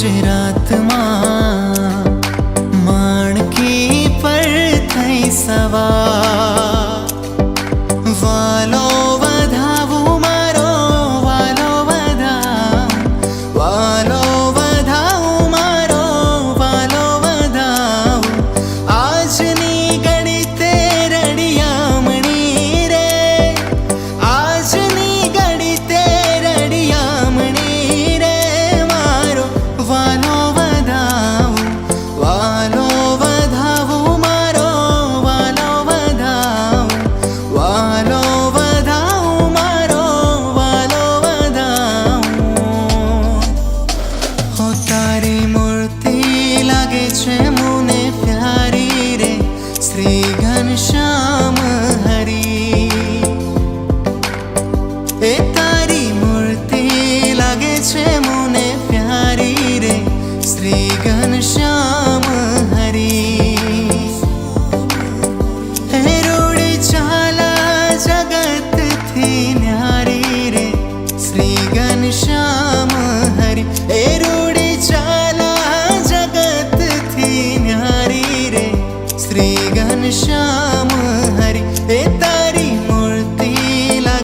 ગુજરાતમાં માણકી પર થઈ સવાર વાલો વધાવું મારો વાલો વધાવું મારો વાલો વધાવું આજની ગણિતે રડિયામણી રે આજની ગણિતે રડિયામણી રે મારો વાલો વધાવું મારો વાલો વધાવું મારો વાલો વધાવું હો તારી મૂર્તિ લાગે છે મુને પ્યારી રે શ્રી ઘનશ્યામ હરી એ તારી મૂર્તિ લાગે છે મુને પ્યારી રે શ્રી